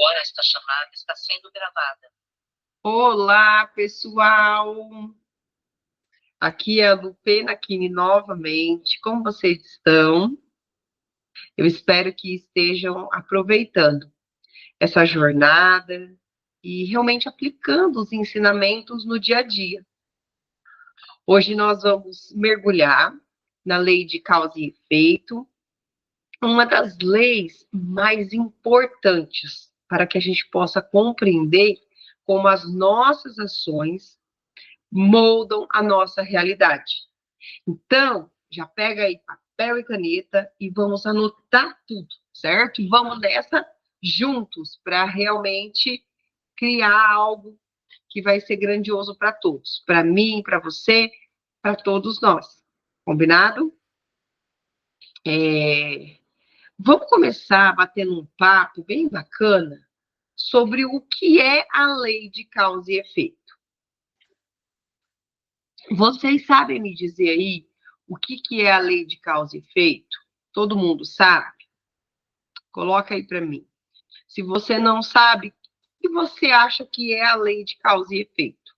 Agora esta chamada está sendo gravada. Olá, pessoal! Aqui é a Lupe Nakini novamente. Como vocês estão? Eu espero que estejam aproveitando essa jornada e realmente aplicando os ensinamentos no dia a dia. Hoje nós vamos mergulhar na lei de causa e efeito, uma das leis mais importantes para que a gente possa compreender como as nossas ações moldam a nossa realidade. Então, já pega aí papel e caneta e vamos anotar tudo, certo? Vamos nessa juntos para realmente criar algo que vai ser grandioso para todos, para mim, para você, para todos nós. Combinado? Vamos começar batendo um papo bem bacana sobre o que é a lei de causa e efeito. Vocês sabem me dizer aí o que é a lei de causa e efeito? Todo mundo sabe? Coloca aí para mim. Se você não sabe, o que você acha que é a lei de causa e efeito?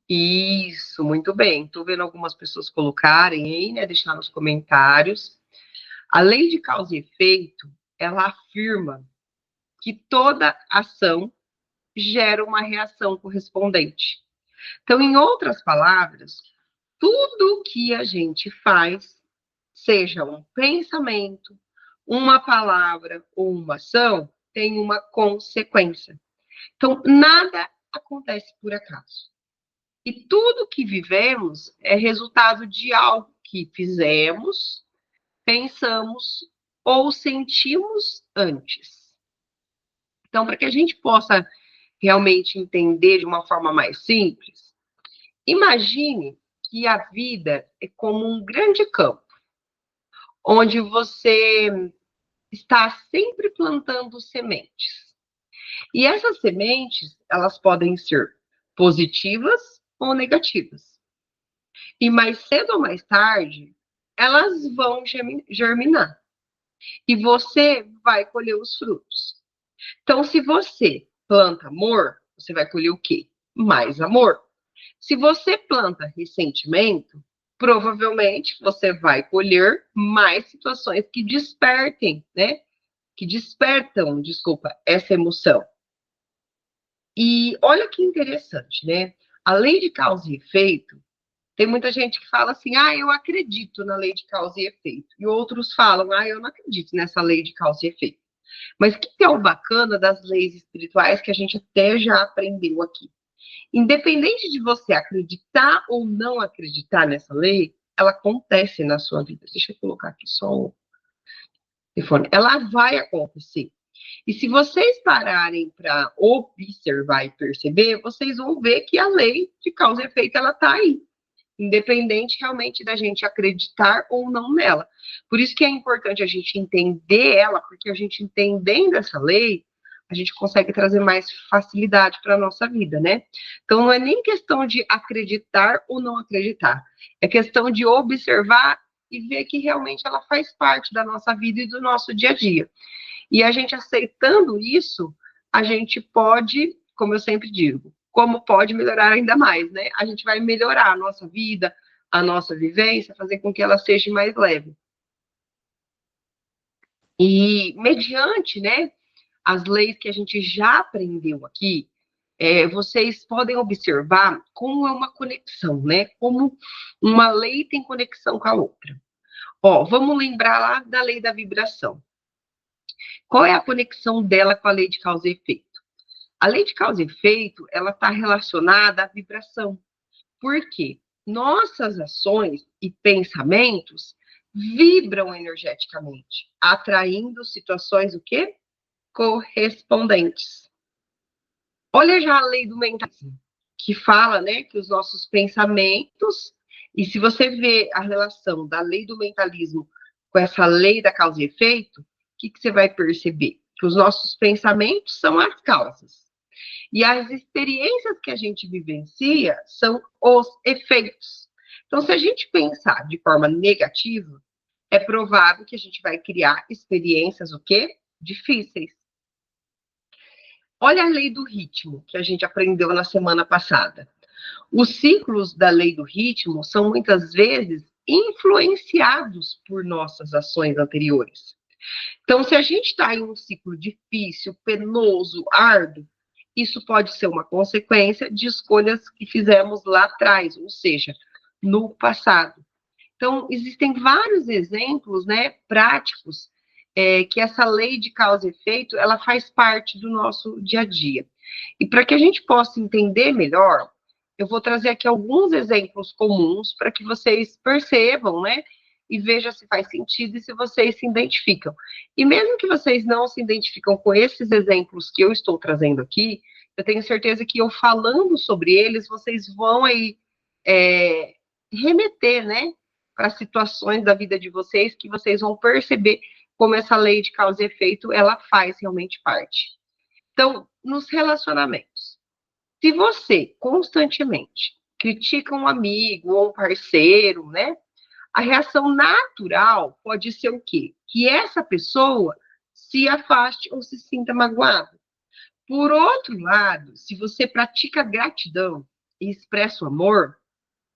Isso, muito bem. Estou vendo algumas pessoas colocarem aí, né? Deixar nos comentários. A lei de causa e efeito, ela afirma que toda ação gera uma reação correspondente. Então, em outras palavras, tudo que a gente faz, seja um pensamento, uma palavra ou uma ação, tem uma consequência. Então, nada acontece por acaso. E tudo que vivemos é resultado de algo que fizemos, pensamos ou sentimos antes. Então, para que a gente possa realmente entender de uma forma mais simples, imagine que a vida é como um grande campo, onde você está sempre plantando sementes. E essas sementes, elas podem ser positivas ou negativas. E mais cedo ou mais tarde, elas vão germinar. E você vai colher os frutos. Então, se você planta amor, você vai colher o quê? Mais amor. Se você planta ressentimento, provavelmente você vai colher mais situações que despertem, né? Que despertam, desculpa, essa emoção. E olha que interessante, né? A lei de causa e efeito, tem muita gente que fala assim, eu acredito na lei de causa e efeito. E outros falam, eu não acredito nessa lei de causa e efeito. Mas o que é o bacana das leis espirituais que a gente até já aprendeu aqui? Independente de você acreditar ou não acreditar nessa lei, ela acontece na sua vida. Deixa eu colocar aqui só o telefone. Ela vai acontecer. E se vocês pararem para observar e perceber, vocês vão ver que a lei de causa e efeito, ela está aí. Independente realmente da gente acreditar ou não nela. Por isso que é importante a gente entender ela, porque a gente entendendo essa lei, a gente consegue trazer mais facilidade para a nossa vida, né? Então, não é nem questão de acreditar ou não acreditar, é questão de observar e ver que realmente ela faz parte da nossa vida e do nosso dia a dia. E a gente aceitando isso, a gente pode, como eu sempre digo, como pode melhorar ainda mais, né? A gente vai melhorar a nossa vida, a nossa vivência, fazer com que ela seja mais leve. E mediante, né, as leis que a gente já aprendeu aqui, vocês podem observar como é uma conexão, né? Como uma lei tem conexão com a outra. Vamos lembrar lá da lei da vibração. Qual é a conexão dela com a lei de causa e efeito? A lei de causa e efeito, ela está relacionada à vibração. Por quê? Nossas ações e pensamentos vibram energeticamente, atraindo situações o quê? Correspondentes. Olha já a lei do mentalismo, que fala, né, que os nossos pensamentos, e se você vê a relação da lei do mentalismo com essa lei da causa e efeito, o que você vai perceber? Que os nossos pensamentos são as causas. E as experiências que a gente vivencia são os efeitos. Então, se a gente pensar de forma negativa, é provável que a gente vai criar experiências o quê? difíceis. Olha a lei do ritmo que a gente aprendeu na semana passada. Os ciclos da lei do ritmo são muitas vezes influenciados por nossas ações anteriores. Então, se a gente está em um ciclo difícil, penoso, árduo, isso pode ser uma consequência de escolhas que fizemos lá atrás, ou seja, no passado. Então, existem vários exemplos, né, práticos, que essa lei de causa e efeito, ela faz parte do nosso dia a dia. E para que a gente possa entender melhor, eu vou trazer aqui alguns exemplos comuns para que vocês percebam, né, e vejam se faz sentido e se vocês se identificam. E mesmo que vocês não se identificam com esses exemplos que eu estou trazendo aqui, eu tenho certeza que eu falando sobre eles, vocês vão aí remeter, né, para situações da vida de vocês que vocês vão perceber como essa lei de causa e efeito, ela faz realmente parte. Então, nos relacionamentos, se você constantemente critica um amigo ou um parceiro, né, a reação natural pode ser o quê? Que essa pessoa se afaste ou se sinta magoada. Por outro lado, se você pratica gratidão e expressa o amor,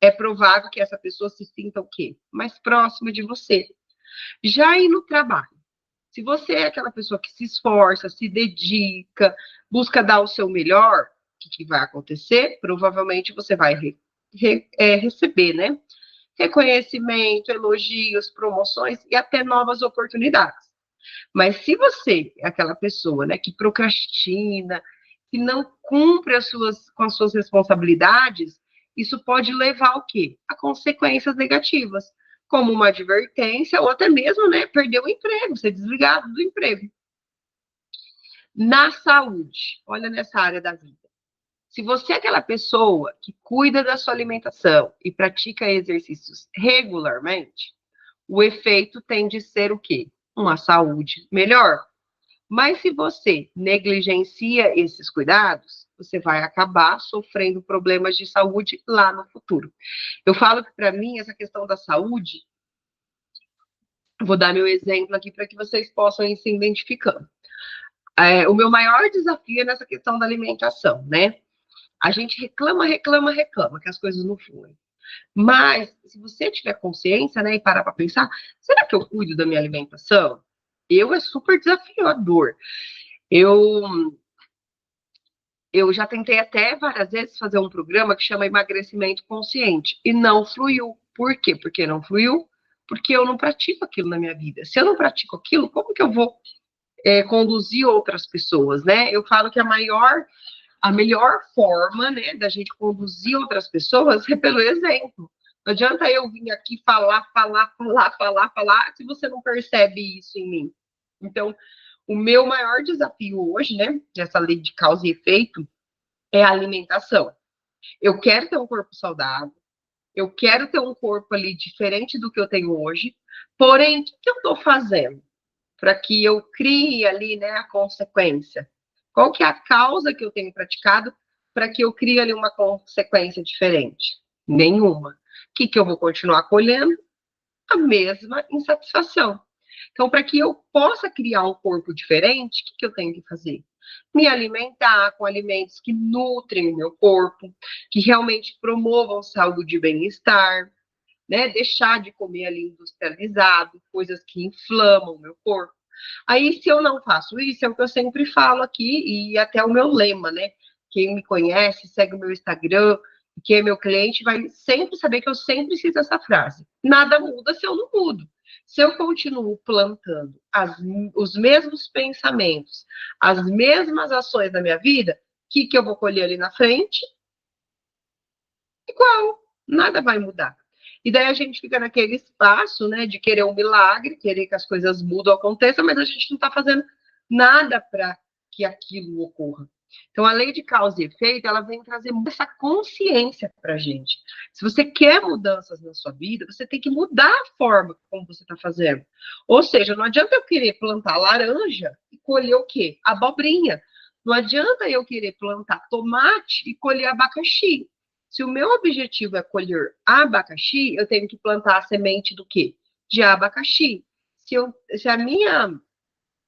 é provável que essa pessoa se sinta o quê? Mais próxima de você. Já aí no trabalho, se você é aquela pessoa que se esforça, se dedica, busca dar o seu melhor, o que vai acontecer? Provavelmente você vai receber, né? Reconhecimento, elogios, promoções e até novas oportunidades. Mas se você é aquela pessoa, né, que procrastina, que não cumpre com as suas responsabilidades, isso pode levar ao quê? A consequências negativas, como uma advertência ou até mesmo, né, perder o emprego, ser desligado do emprego. Na saúde, olha nessa área da vida. Se você é aquela pessoa que cuida da sua alimentação e pratica exercícios regularmente, o efeito tende a ser o quê? Uma saúde melhor. Mas se você negligencia esses cuidados, você vai acabar sofrendo problemas de saúde lá no futuro. Eu falo que, para mim, essa questão da saúde, vou dar meu exemplo aqui para que vocês possam ir se identificando. O meu maior desafio é nessa questão da alimentação, né? A gente reclama, que as coisas não fluem. Mas, se você tiver consciência, né, e parar para pensar, será que eu cuido da minha alimentação? É super desafiador. Eu já tentei até várias vezes fazer um programa que chama Emagrecimento Consciente e não fluiu. Por quê? Porque não fluiu? Porque eu não pratico aquilo na minha vida. Se eu não pratico aquilo, como que eu vou conduzir outras pessoas, né? Eu falo que a melhor forma, né, da gente conduzir outras pessoas é pelo exemplo. Não adianta eu vir aqui falar, se você não percebe isso em mim. Então, o meu maior desafio hoje, né, dessa lei de causa e efeito, é a alimentação. Eu quero ter um corpo saudável, eu quero ter um corpo ali diferente do que eu tenho hoje, porém, o que eu estou fazendo para que eu crie ali, né, a consequência? Qual que é a causa que eu tenho praticado para que eu crie ali uma consequência diferente? Nenhuma. O que eu vou continuar colhendo? A mesma insatisfação. Então, para que eu possa criar um corpo diferente, o que eu tenho que fazer? Me alimentar com alimentos que nutrem o meu corpo, que realmente promovam saúde e bem-estar, né? Deixar de comer ali industrializado, coisas que inflamam o meu corpo. Aí, se eu não faço isso, é o que eu sempre falo aqui, e até o meu lema, né? Quem me conhece, segue o meu Instagram, quem é meu cliente, vai sempre saber que eu sempre cito essa frase. Nada muda se eu não mudo. Se eu continuo plantando os mesmos pensamentos, as mesmas ações na minha vida, o que eu vou colher ali na frente? Igual, nada vai mudar. E daí a gente fica naquele espaço, né, de querer um milagre, querer que as coisas mudem, aconteçam, mas a gente não está fazendo nada para que aquilo ocorra. Então, a lei de causa e efeito, ela vem trazer essa consciência para a gente. Se você quer mudanças na sua vida, você tem que mudar a forma como você está fazendo. Ou seja, não adianta eu querer plantar laranja e colher o quê? Abobrinha. Não adianta eu querer plantar tomate e colher abacaxi. Se o meu objetivo é colher abacaxi, eu tenho que plantar a semente do quê? De abacaxi. Se a minha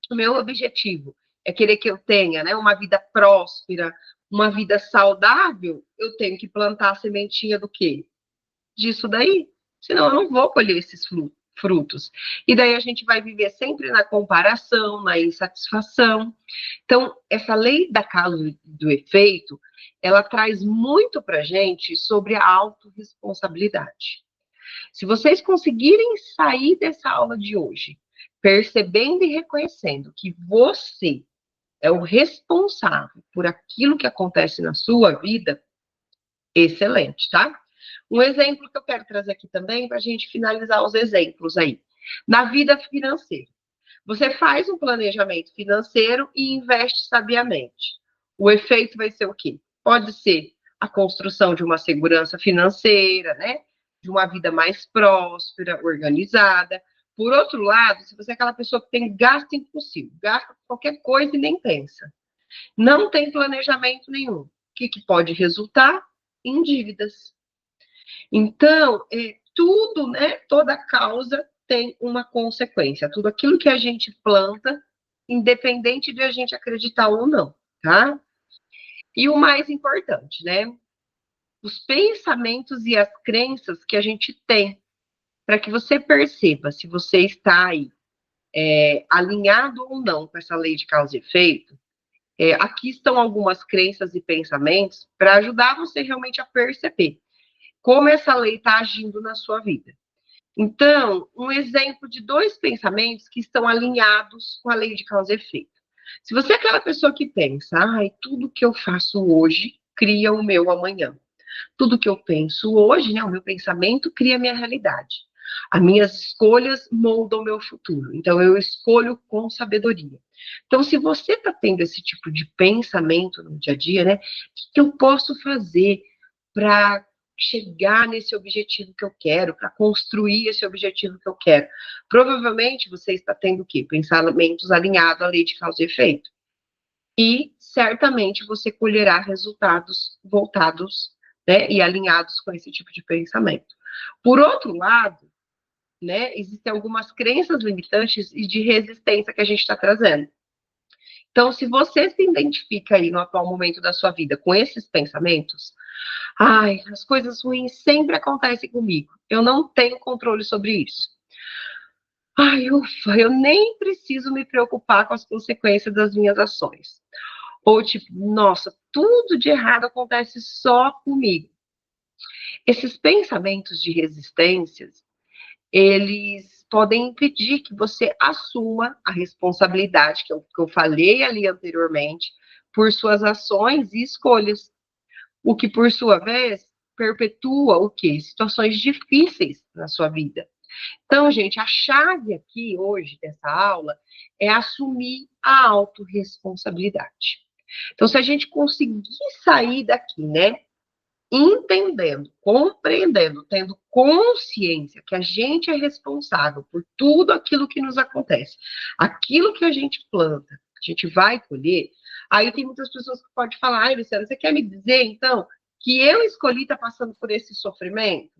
o meu objetivo é querer que eu tenha, né, uma vida próspera, uma vida saudável, eu tenho que plantar a sementinha do quê? Disso daí. Senão eu não vou colher esses frutos. E daí a gente vai viver sempre na comparação, na insatisfação. Então, essa lei da causa e do efeito, ela traz muito para a gente sobre a autorresponsabilidade. Se vocês conseguirem sair dessa aula de hoje, percebendo e reconhecendo que você é o responsável por aquilo que acontece na sua vida, excelente, tá? Um exemplo que eu quero trazer aqui também, para a gente finalizar os exemplos aí. Na vida financeira, você faz um planejamento financeiro e investe sabiamente. O efeito vai ser o quê? Pode ser a construção de uma segurança financeira, né? De uma vida mais próspera, organizada. Por outro lado, se você é aquela pessoa que tem gasto impulsivo, gasta qualquer coisa e nem pensa, não tem planejamento nenhum, o que pode resultar? Em dívidas. Então, tudo, né? Toda causa tem uma consequência. Tudo aquilo que a gente planta, independente de a gente acreditar ou não, tá? E o mais importante, né? Os pensamentos e as crenças que a gente tem, para que você perceba se você está aí alinhado ou não com essa lei de causa e efeito. Aqui estão algumas crenças e pensamentos para ajudar você realmente a perceber como essa lei está agindo na sua vida. Então, um exemplo de dois pensamentos que estão alinhados com a lei de causa e efeito. Se você é aquela pessoa que pensa, tudo que eu faço hoje cria o meu amanhã. Tudo que eu penso hoje, né, o meu pensamento cria a minha realidade. As minhas escolhas moldam o meu futuro. Então, eu escolho com sabedoria. Então, se você está tendo esse tipo de pensamento no dia a dia, né, o que eu posso fazer para chegar nesse objetivo que eu quero, para construir esse objetivo que eu quero? Provavelmente você está tendo o quê? Pensamentos alinhados à lei de causa e efeito. E certamente você colherá resultados voltados, né, e alinhados com esse tipo de pensamento. Por outro lado, né, existem algumas crenças limitantes e de resistência que a gente está trazendo. Então, se você se identifica aí no atual momento da sua vida com esses pensamentos, as coisas ruins sempre acontecem comigo, eu não tenho controle sobre isso. Ufa, eu nem preciso me preocupar com as consequências das minhas ações. Ou tipo, nossa, tudo de errado acontece só comigo. Esses pensamentos de resistências, eles podem impedir que você assuma a responsabilidade que eu falei ali anteriormente por suas ações e escolhas. O que, por sua vez, perpetua o quê? Situações difíceis na sua vida. Então, gente, a chave aqui hoje dessa aula é assumir a autorresponsabilidade. Então, se a gente conseguir sair daqui, né, entendendo, compreendendo, tendo consciência que a gente é responsável por tudo aquilo que nos acontece, aquilo que a gente planta, a gente vai colher, aí tem muitas pessoas que podem falar, Luciana, você quer me dizer, então, que eu escolhi estar passando por esse sofrimento?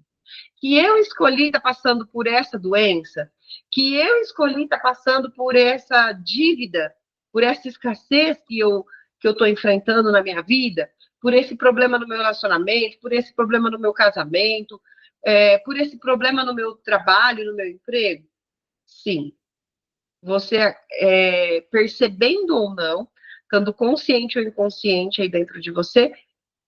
Que eu escolhi estar passando por essa doença? Que eu escolhi estar passando por essa dívida, por essa escassez que eu estou enfrentando na minha vida? Por esse problema no meu relacionamento, por esse problema no meu casamento, por esse problema no meu trabalho, no meu emprego? Sim. Você, percebendo ou não, estando consciente ou inconsciente aí dentro de você,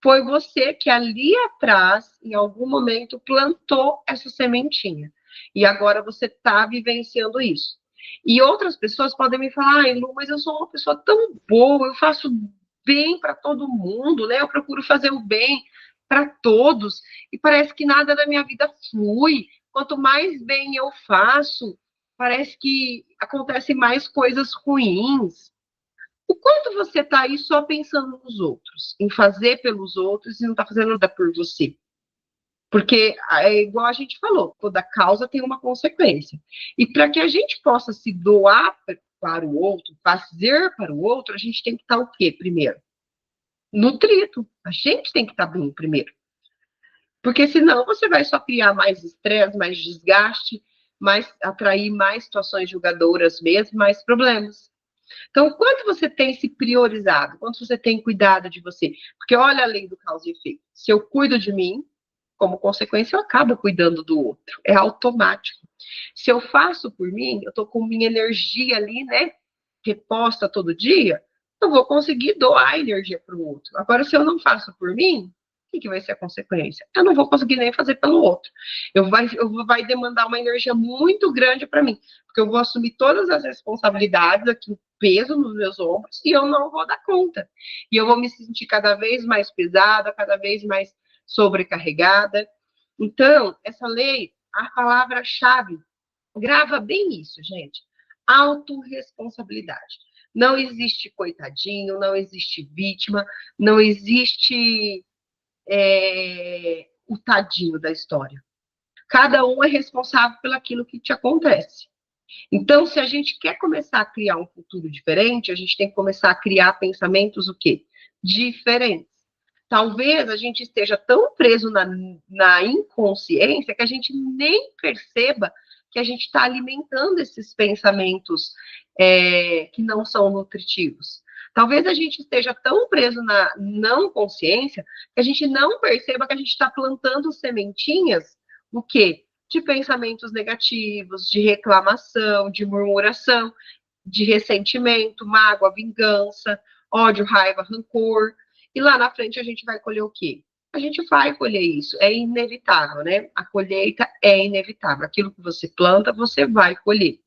foi você que ali atrás, em algum momento, plantou essa sementinha. E agora você está vivenciando isso. E outras pessoas podem me falar, Lu, mas eu sou uma pessoa tão boa, eu faço bem para todo mundo, né? Eu procuro fazer o bem para todos, e parece que nada da minha vida flui. Quanto mais bem eu faço, parece que acontecem mais coisas ruins. O quanto você está aí só pensando nos outros, em fazer pelos outros e não está fazendo nada por você? Porque é igual a gente falou, toda causa tem uma consequência. E para que a gente possa se doar para o outro, fazer para o outro, a gente tem que estar o quê primeiro? Nutrido. A gente tem que estar bem primeiro. Porque senão você vai só criar mais estresse, mais desgaste, atrair mais situações julgadoras mesmo, mais problemas. Então, quanto você tem se priorizado? Quanto você tem cuidado de você? Porque olha a lei do causa e efeito. Se eu cuido de mim, como consequência, eu acabo cuidando do outro. É automático. Se eu faço por mim, eu estou com minha energia ali, né? Reposta todo dia, eu vou conseguir doar energia para o outro. Agora, se eu não faço por mim, o que vai ser a consequência? Eu não vou conseguir nem fazer pelo outro. Vai demandar uma energia muito grande para mim, porque eu vou assumir todas as responsabilidades aqui, o peso nos meus ombros, e eu não vou dar conta. E eu vou me sentir cada vez mais pesada, cada vez mais sobrecarregada. Então, essa lei, a palavra-chave, grava bem isso, gente. Autorresponsabilidade. Não existe coitadinho, não existe vítima, não existe o tadinho da história. Cada um é responsável pelo aquilo que te acontece. Então, se a gente quer começar a criar um futuro diferente, a gente tem que começar a criar pensamentos o quê? Diferentes. Talvez a gente esteja tão preso na inconsciência que a gente nem perceba que a gente está alimentando esses pensamentos que não são nutritivos. Talvez a gente esteja tão preso na não consciência que a gente não perceba que a gente está plantando sementinhas do quê? De pensamentos negativos, de reclamação, de murmuração, de ressentimento, mágoa, vingança, ódio, raiva, rancor. E lá na frente a gente vai colher o quê? A gente vai colher isso, é inevitável, né? A colheita é inevitável. Aquilo que você planta, você vai colher.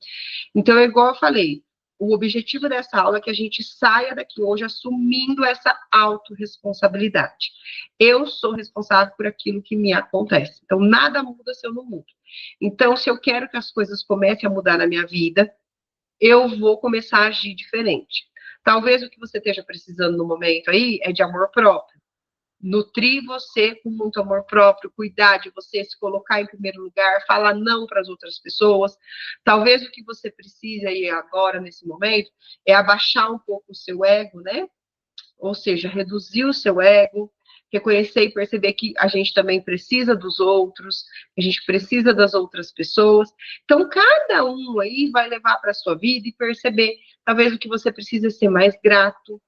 Então, é igual eu falei, o objetivo dessa aula é que a gente saia daqui hoje assumindo essa autorresponsabilidade. Eu sou responsável por aquilo que me acontece. Então, nada muda se eu não mudo. Então, se eu quero que as coisas comecem a mudar na minha vida, eu vou começar a agir diferente. Talvez o que você esteja precisando no momento aí é de amor próprio. Nutrir você com muito amor próprio, cuidar de você, se colocar em primeiro lugar, falar não para as outras pessoas. Talvez o que você precisa aí agora, nesse momento, é abaixar um pouco o seu ego, né? Ou seja, reduzir o seu ego, reconhecer e perceber que a gente também precisa dos outros, a gente precisa das outras pessoas. Então, cada um aí vai levar para a sua vida e perceber, talvez o que você precisa é ser mais grato,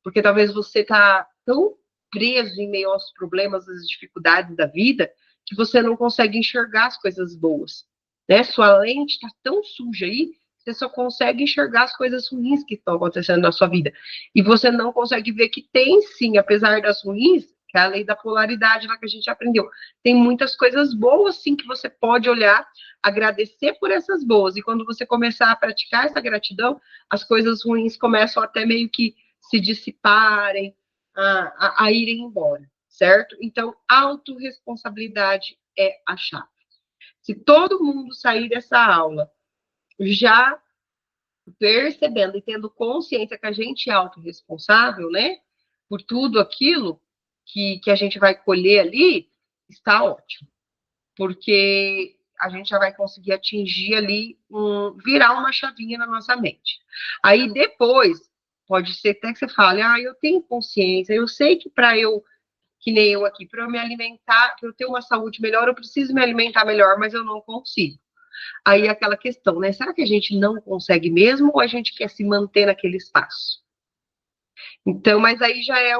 porque talvez você está tão preso em meio aos problemas, às dificuldades da vida, que você não consegue enxergar as coisas boas, né? Sua lente está tão suja aí, você só consegue enxergar as coisas ruins que estão acontecendo na sua vida. E você não consegue ver que tem sim, apesar das ruins, que é a lei da polaridade lá que a gente aprendeu. Tem muitas coisas boas, sim, que você pode olhar, agradecer por essas boas. E quando você começar a praticar essa gratidão, as coisas ruins começam até meio que se dissiparem, a irem embora, certo? Então, autorresponsabilidade é a chave. Se todo mundo sair dessa aula já percebendo e tendo consciência que a gente é autorresponsável, né, por tudo aquilo que a gente vai colher ali, está ótimo. Porque a gente já vai conseguir atingir ali, virar uma chavinha na nossa mente. Aí depois, pode ser até que você fale, eu tenho consciência, eu sei que para eu, que nem eu aqui, para eu me alimentar, para eu ter uma saúde melhor, eu preciso me alimentar melhor, mas eu não consigo. Aí aquela questão, né? Será que a gente não consegue mesmo ou a gente quer se manter naquele espaço? Então, mas aí já é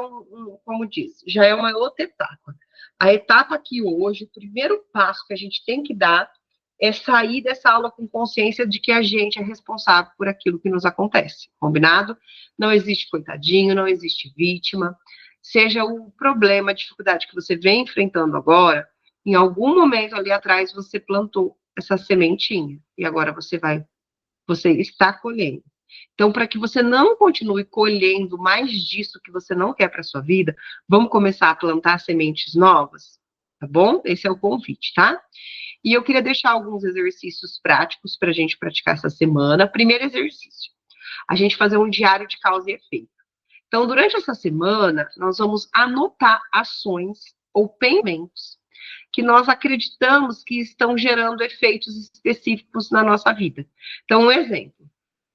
como diz, já é uma outra etapa. A etapa aqui hoje, o primeiro passo que a gente tem que dar é sair dessa aula com consciência de que a gente é responsável por aquilo que nos acontece, combinado? Não existe coitadinho, não existe vítima. Seja o problema, a dificuldade que você vem enfrentando agora, em algum momento ali atrás você plantou essa sementinha e agora você está colhendo. Então, para que você não continue colhendo mais disso que você não quer para sua vida, vamos começar a plantar sementes novas, tá bom? Esse é o convite, tá? E eu queria deixar alguns exercícios práticos para a gente praticar essa semana. Primeiro exercício, a gente fazer um diário de causa e efeito. Então, durante essa semana, nós vamos anotar ações ou pensamentos que nós acreditamos que estão gerando efeitos específicos na nossa vida. Então, um exemplo.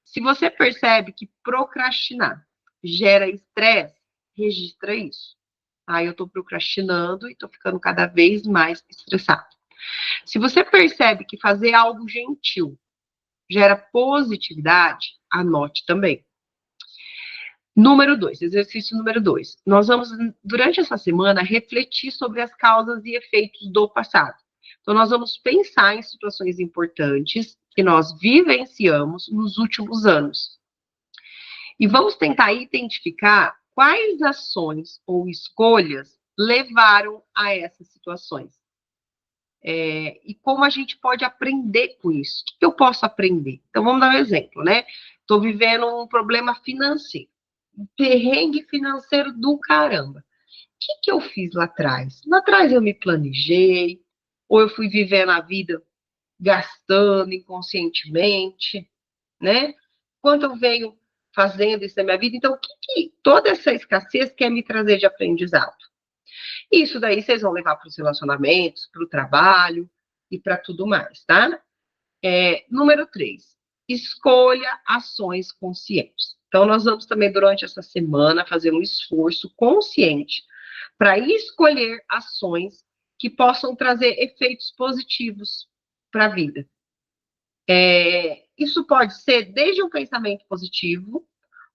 Se você percebe que procrastinar gera estresse, registra isso. Eu estou procrastinando e estou ficando cada vez mais estressado. Se você percebe que fazer algo gentil gera positividade, anote também. Número 2, exercício número 2. Nós vamos, durante essa semana, refletir sobre as causas e efeitos do passado. Então, nós vamos pensar em situações importantes que nós vivenciamos nos últimos anos. E vamos tentar identificar quais ações ou escolhas levaram a essas situações. E como a gente pode aprender com isso. O que eu posso aprender? Então, vamos dar um exemplo, né? Estou vivendo um problema financeiro. Um perrengue financeiro do caramba. O que eu fiz lá atrás? Lá atrás eu me planejei, ou eu fui vivendo a vida gastando inconscientemente, né? Quanto eu venho fazendo isso na minha vida? Então, o que toda essa escassez quer me trazer de aprendizado? Isso daí vocês vão levar para os relacionamentos, para o trabalho e para tudo mais, tá? Número 3, escolha ações conscientes. Então, nós vamos também, durante essa semana, fazer um esforço consciente para escolher ações que possam trazer efeitos positivos para a vida. Isso pode ser desde um pensamento positivo,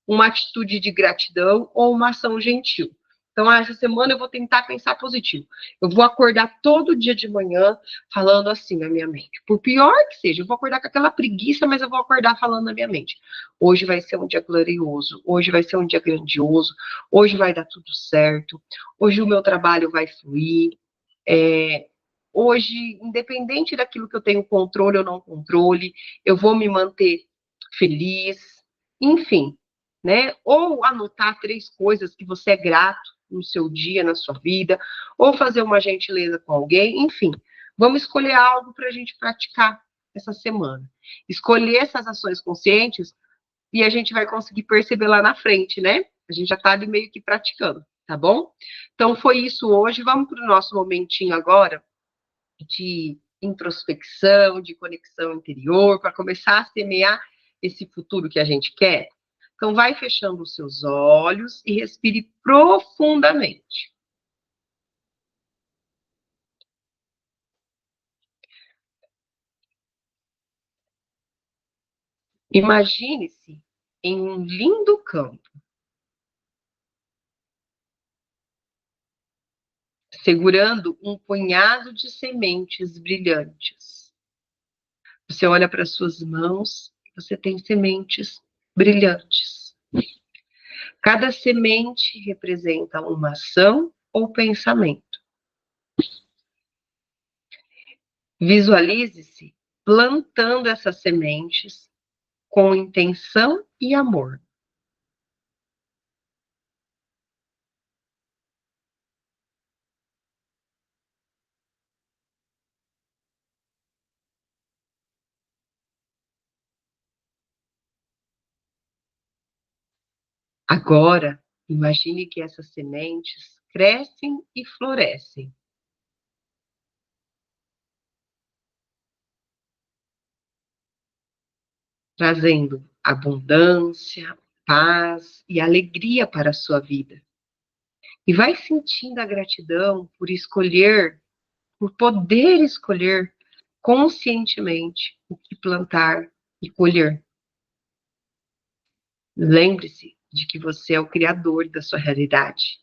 uma atitude de gratidão ou uma ação gentil. Então, essa semana eu vou tentar pensar positivo. Eu vou acordar todo dia de manhã falando assim na minha mente. Por pior que seja, eu vou acordar com aquela preguiça, mas eu vou acordar falando na minha mente. Hoje vai ser um dia glorioso, hoje vai ser um dia grandioso, hoje vai dar tudo certo, hoje o meu trabalho vai fluir. Hoje, independente daquilo que eu tenho controle ou não controle, eu vou me manter feliz, enfim, né? Ou anotar 3 coisas que você é grato no seu dia, na sua vida, ou fazer uma gentileza com alguém, enfim. Vamos escolher algo para a gente praticar essa semana. Escolher essas ações conscientes e a gente vai conseguir perceber lá na frente, né? A gente já está ali meio que praticando, tá bom? Então, foi isso hoje. Vamos para o nosso momentinho agora de introspecção, de conexão interior, para começar a semear esse futuro que a gente quer. Então, vai fechando os seus olhos e respire profundamente. Imagine-se em um lindo campo, segurando um punhado de sementes brilhantes. Você olha para suas mãos, você tem sementes brilhantes. Cada semente representa uma ação ou pensamento. Visualize-se plantando essas sementes com intenção e amor. Agora, imagine que essas sementes crescem e florescem, trazendo abundância, paz e alegria para a sua vida. E vai sentindo a gratidão por escolher, por poder escolher conscientemente o que plantar e colher. Lembre-se de que você é o criador da sua realidade.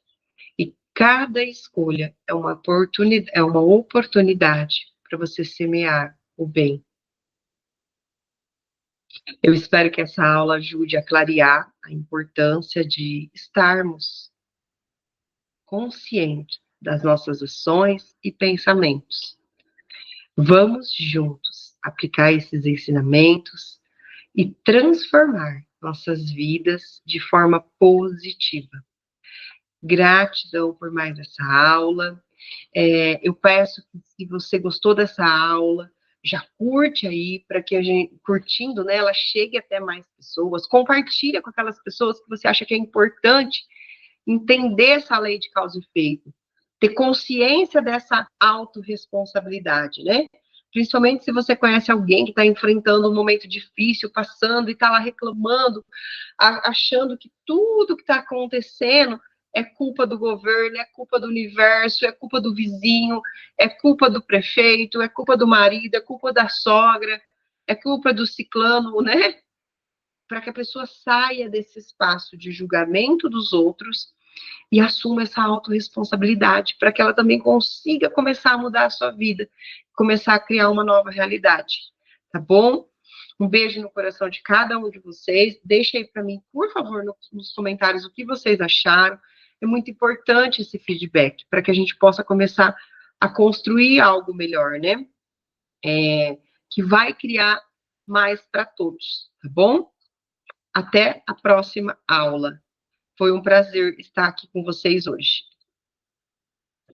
E cada escolha é uma oportunidade para você semear o bem. Eu espero que essa aula ajude a clarear a importância de estarmos conscientes das nossas ações e pensamentos. Vamos juntos aplicar esses ensinamentos e transformar nossas vidas de forma positiva. Gratidão por mais essa aula. Eu peço que, se você gostou dessa aula, já curte aí, para que a gente, curtindo, né, ela chegue até mais pessoas, compartilha com aquelas pessoas que você acha que é importante entender essa lei de causa e efeito, ter consciência dessa autorresponsabilidade, né? Principalmente se você conhece alguém que está enfrentando um momento difícil, passando e está lá reclamando, achando que tudo que está acontecendo é culpa do governo, é culpa do universo, é culpa do vizinho, é culpa do prefeito, é culpa do marido, é culpa da sogra, é culpa do ciclano, né? para que a pessoa saia desse espaço de julgamento dos outros e assuma essa autorresponsabilidade, para que ela também consiga começar a mudar a sua vida, começar a criar uma nova realidade, tá bom? Um beijo no coração de cada um de vocês. Deixa aí para mim, por favor, nos comentários o que vocês acharam. É muito importante esse feedback, para que a gente possa começar a construir algo melhor, né? Que vai criar mais para todos, tá bom? Até a próxima aula. Foi um prazer estar aqui com vocês hoje.